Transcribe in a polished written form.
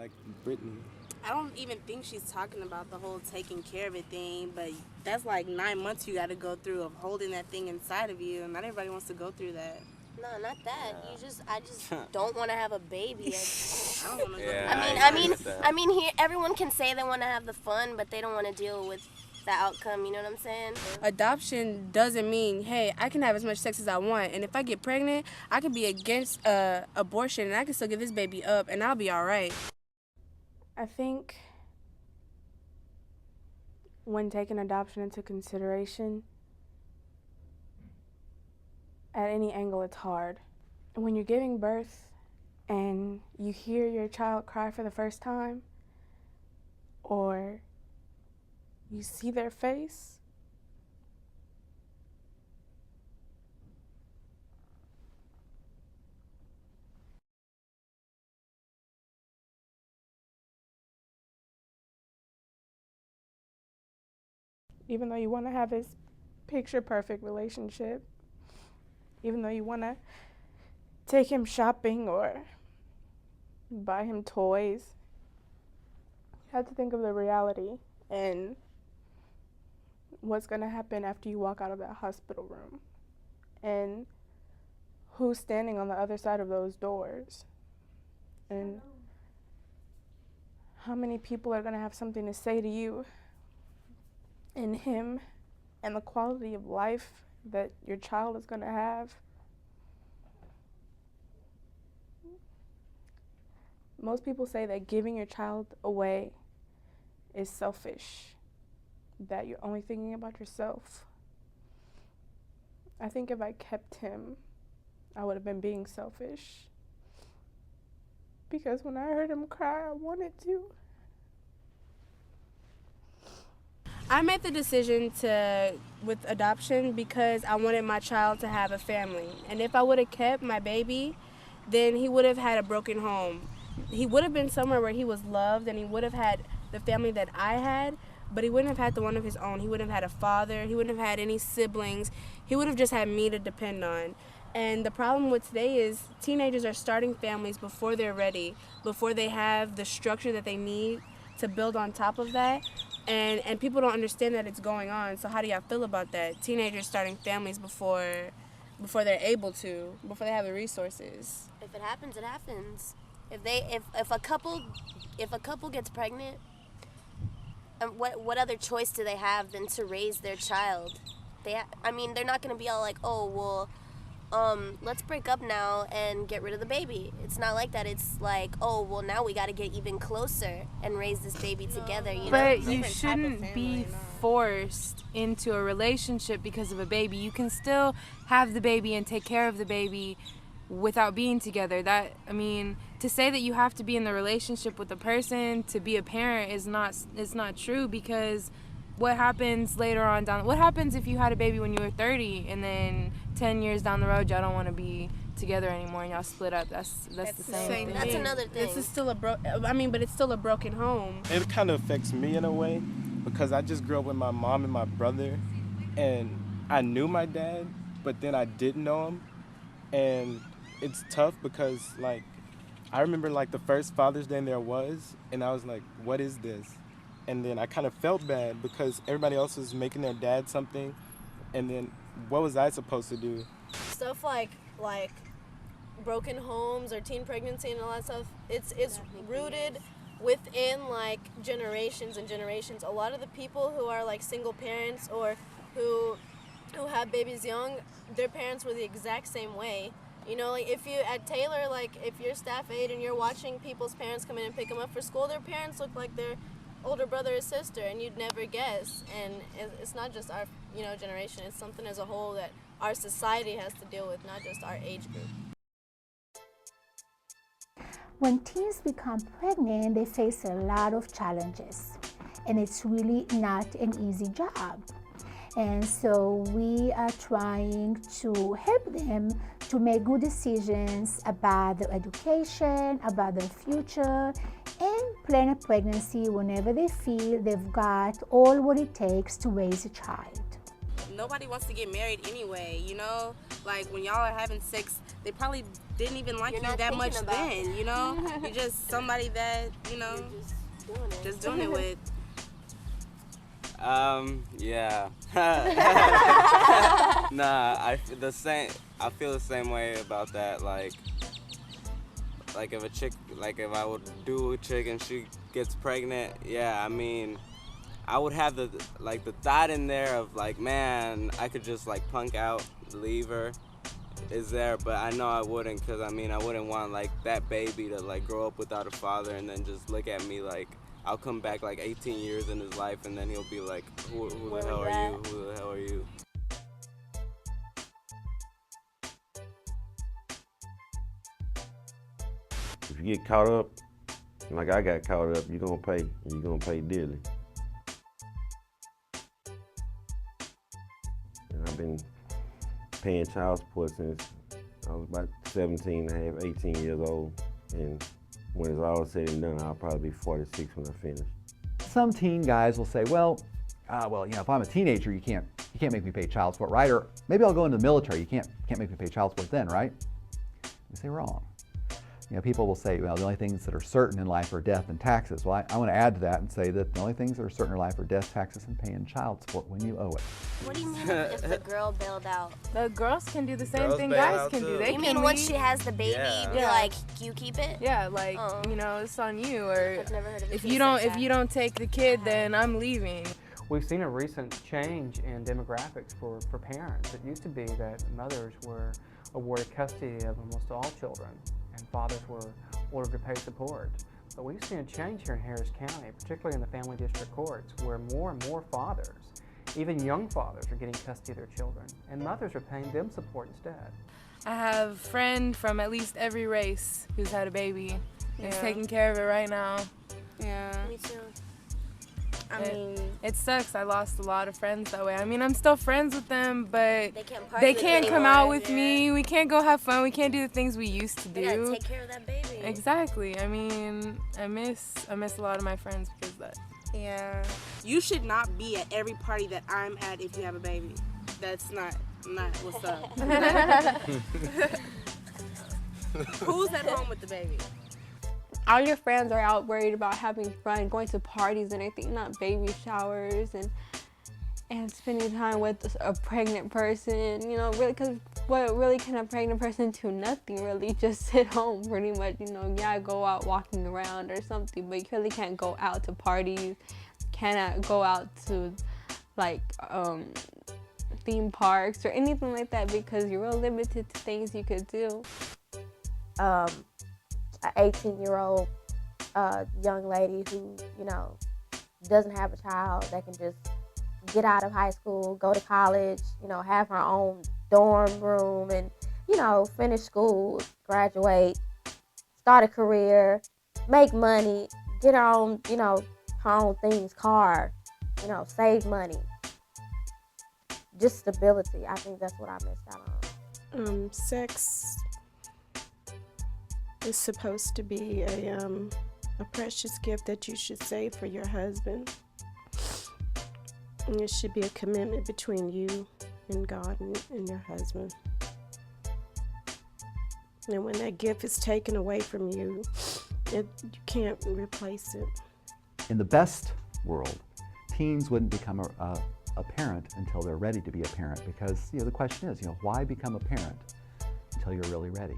like Brittany. I don't even think she's talking about the whole taking care of it thing, but that's like 9 months you got to go through of holding that thing inside of you, and not everybody wants to go through that. No, not that. I just don't want to have a baby. I don't want to go Yeah, through that. I mean, here everyone can say they want to have the fun, but they don't want to deal with the outcome. You know what I'm saying? Adoption doesn't mean, hey, I can have as much sex as I want, and if I get pregnant, I can be against abortion, and I can still give this baby up, and I'll be all right. I think when taking adoption into consideration, at any angle, it's hard. When you're giving birth and you hear your child cry for the first time, or you see their face, even though you want to have this picture-perfect relationship, even though you want to take him shopping or buy him toys, you have to think of the reality and what's going to happen after you walk out of that hospital room and who's standing on the other side of those doors and how many people are going to have something to say to you and him and the quality of life that your child is going to have. Most people say that giving your child away is selfish, that you're only thinking about yourself. I think if I kept him, I would have been being selfish. Because when I heard him cry, I wanted to. I made the decision with adoption because I wanted my child to have a family. And if I would have kept my baby, then he would have had a broken home. He would have been somewhere where he was loved and he would have had the family that I had, but he wouldn't have had the one of his own. He wouldn't have had a father. He wouldn't have had any siblings. He would have just had me to depend on. And the problem with today is teenagers are starting families before they're ready, before they have the structure that they need to build on top of that. And people don't understand that it's going on. So how do y'all feel about that? Teenagers starting families before they're able to, before they have the resources. If it happens, it happens. If a couple gets pregnant, what other choice do they have than to raise their child? They're not going to be all like, oh, well, let's break up now and get rid of the baby. It's not like that. It's like, oh, well, now we got to get even closer and raise this baby together. You know? But you shouldn't be forced into a relationship because of a baby. You can still have the baby and take care of the baby without being together. To say that you have to be in the relationship with a person to be a parent is not true, because what happens later on what happens if you had a baby when you were 30 and then 10 years down the road y'all don't want to be together anymore and y'all split up? That's the same thing. That's another thing. This is still but it's still a broken home. It kind of affects me in a way because I just grew up with my mom and my brother, and I knew my dad, but then I didn't know him, and it's tough because I remember the first Father's Day there was, and I was like, what is this? And then I kind of felt bad because everybody else was making their dad something, and then what was I supposed to do? Stuff like broken homes or teen pregnancy and all that stuff, it's rooted within generations and generations. A lot of the people who are single parents or who have babies young, their parents were the exact same way. You know, if you at Taylor, if you're staff aide and you're watching people's parents come in and pick them up for school, their parents look like their older brother or sister, and you'd never guess. And it's not just our generation, it's something as a whole that our society has to deal with, not just our age group. When teens become pregnant, they face a lot of challenges, and it's really not an easy job. And so we are trying to help them to make good decisions about their education, about their future, and plan a pregnancy whenever they feel they've got all what it takes to raise a child. Nobody wants to get married anyway, when y'all are having sex, they probably didn't even like You're you not that much thinking about then, you know? You're just somebody that, you know, You're just doing it. with. Yeah. Nah, I feel the same way about that. Like if a chick, like if I would do a chick and she gets pregnant, yeah, I mean, I would have the thought in there of like, man, I could just like punk out, leave her, is there, but I know I wouldn't, because I mean, I wouldn't want like that baby to like grow up without a father and then just look at me like, I'll come back like 18 years in his life and then he'll be like, who the hell are you? Who the hell are you? If you get caught up, like I got caught up, you're gonna pay, and you're gonna pay dearly. And I've been paying child support since I was about 17 and a half, 18 years old. And when it's all said and done, I'll probably be 46 when I finish. Some teen guys will say, well, you know, if I'm a teenager, you can't make me pay child support, right? Or maybe I'll go into the military, you can't make me pay child support then, right? You say wrong. You know, people will say, well, the only things that are certain in life are death and taxes. Well, I want to add to that and say that the only things that are certain in life are death, taxes, and paying child support when you owe it. What do you mean if the girl bailed out? The girls can do the same Girls thing bail guys out can too. do. They You can mean once leave. she has the baby, Yeah. be Yeah. like, you keep it? Yeah, like, Oh. you know, it's on you. Or I've never heard of a if case you don't like if that. you don't take the kid, then I'm leaving. We've seen a recent change in demographics for parents. It used to be that mothers were awarded custody of almost all children, and fathers were ordered to pay support. But we've seen a change here in Harris County, particularly in the family district courts, where more and more fathers, even young fathers, are getting custody of their children, and mothers are paying them support instead. I have a friend from at least every race who's had a baby. He's Yeah. taking care of it right now. Yeah. Me too. I mean, It sucks. I lost a lot of friends that way. I mean, I'm still friends with them, but They can't party they with can't you come anymore. out with me. We can't go have fun. We can't do the things we used to They gotta do. take care of that baby. Exactly. I mean, I miss a lot of my friends because of that. yeah. You should not be at every party that I'm at if you have a baby. That's not what's up. Who's at home with the baby? All your friends are out worried about having fun, going to parties and everything, not baby showers and spending time with a pregnant person, you know, really, because what really can a pregnant person do? Nothing really, just sit home pretty much, you know, yeah, go out walking around or something, but you really can't go out to parties, cannot go out to like theme parks or anything like that because you're real limited to things you could do. An 18-year-old young lady who, you know, doesn't have a child that can just get out of high school, go to college, you know, have her own dorm room and, you know, finish school, graduate, start a career, make money, get her own, you know, her own things, car, you know, save money. Just stability. I think that's what I missed out on. Sex is supposed to be a precious gift that you should save for your husband. And it should be a commitment between you and God and your husband. And when that gift is taken away from you, you can't replace it. In the best world, teens wouldn't become a parent until they're ready to be a parent because, you know, the question is, you know, why become a parent until you're really ready?